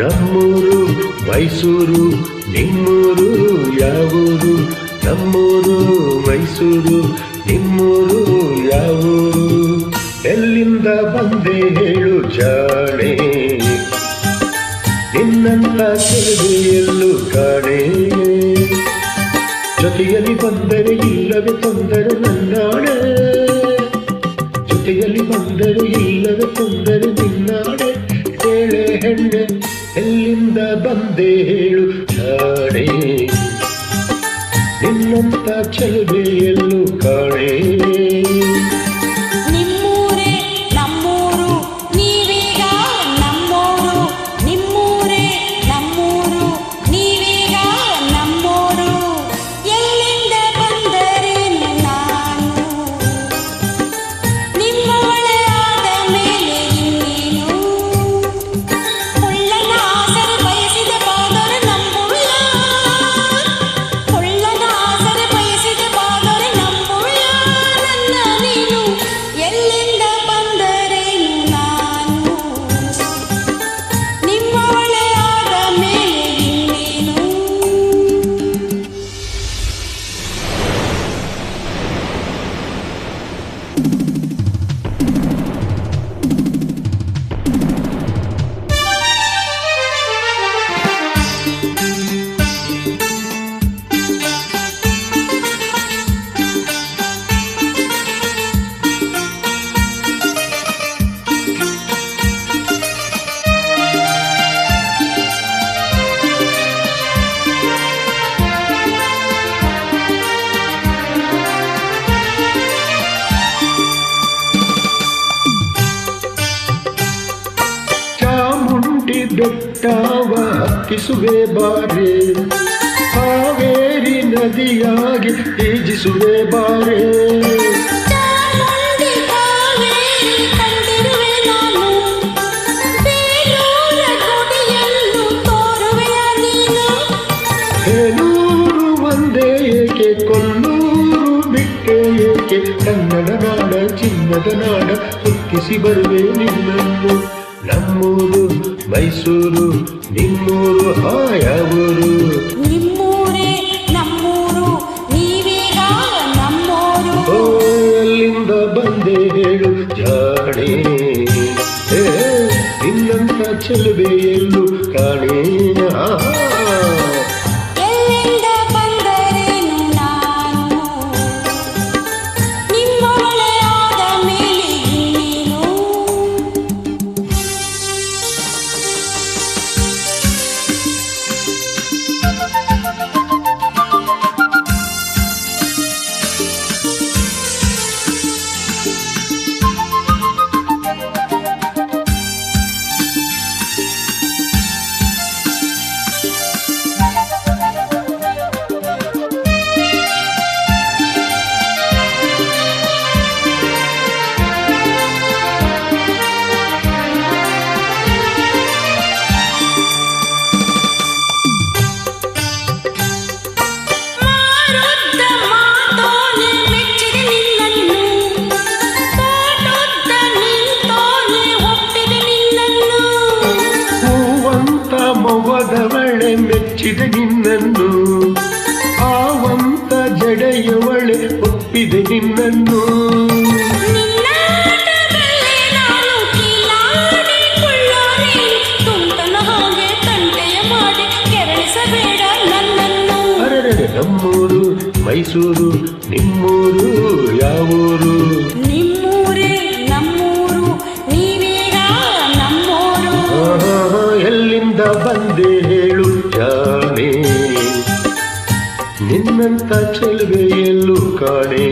ನಮ್ಮೂರು ಮೈಸೂರು ನಿಮ್ಮೂರು ಯಾವೂರು ನಮ್ಮೂರು ಮೈಸೂರು ನಿಮ್ಮೂರು ಯಾವೂರು ಎಲ್ಲಿಂದ ಬಂದೆ ಹೇಳು ಜಾಣೆ ನಿನ್ನಂತ ಚೆಲುವೆ ಎಲ್ಲೂ ಕಾಣೆ ಜೊತೆಯಲ್ಲಿ ಬಂದರೆ ಇಲ್ಲವೇ ತೊಂದರೆ ನನ್ನಾಡೆ ಜೊತೆಯಲ್ಲಿ ಬಂದರೆ ಇಲ್ಲವೇ ತೊಂದರೆ ನಿನ್ನಾಡೆ ಹೇಳೆ ಹೆಣ್ಣೆ ಎಲ್ಲಿಂದ ಬಂದೆ ಹೇಳು ಜಾಣೆ ನಿನ್ನಂತ ಚೆಲುವೆ ಎಲ್ಲೂ ಕಾಣೆ ಬೆಟ್ಟವ ಹತ್ತಿಸುವೆ ಬಾರೆ ಕಾವೇರಿ ನದಿಯಾಗಿ ಈಜಿಸುವೆ ಬಾರೆ ಹೇಳೂರು ಒಂದೇ ಏಕೆ ಕೊಲ್ಲೂರು ಬಿಟ್ಟೆ ಏಕೆ ಕನ್ನಡ ನಾಡ ಚಿನ್ನದ ನಾಡ ಸುತ್ತಿಸಿ ಬರುವೆ ನಿನ್ನನ್ನು ನಮ್ಮೂರು ಮೈಸೂರು ನಿಮ್ಮೂರು ಯಾವೂರು ನಿಮ್ಮೂರೇ ನಮ್ಮೂರು ನೀವೀಗ ನಮ್ಮೂರು ಎಲ್ಲಿಂದ ಬಂದೆ ಹೇಳು ಜಾಣೆ ನಿನ್ನಂತ ಚೆಲುವೆ ಎಲ್ಲೂ ಕಾಣೆ ಮೊಗದವಳೆ ಮೆಚ್ಚಿದೆ ನಿನ್ನನ್ನು ಆವಂತ ಜಡೆಯವಳೆ ಒಪ್ಪಿದೆ ನಿನ್ನನ್ನು ಅರೆರೆ ನಮ್ಮೂರು ಮೈಸೂರು ನಿಮ್ಮೂರು ಯಾವೂರು ನಿಮ್ಮೂರೇ ನಮ್ಮೂರು ನೀವೀಗ ನಮ್ಮೂರು ಎಲ್ಲಿಂದ ಬಂದೆ ಹೇಳು ಜಾಣೆ ನಿನ್ನಂತ ಚೆಲುವೆ ಎಲ್ಲೂ ಕಾಣೆ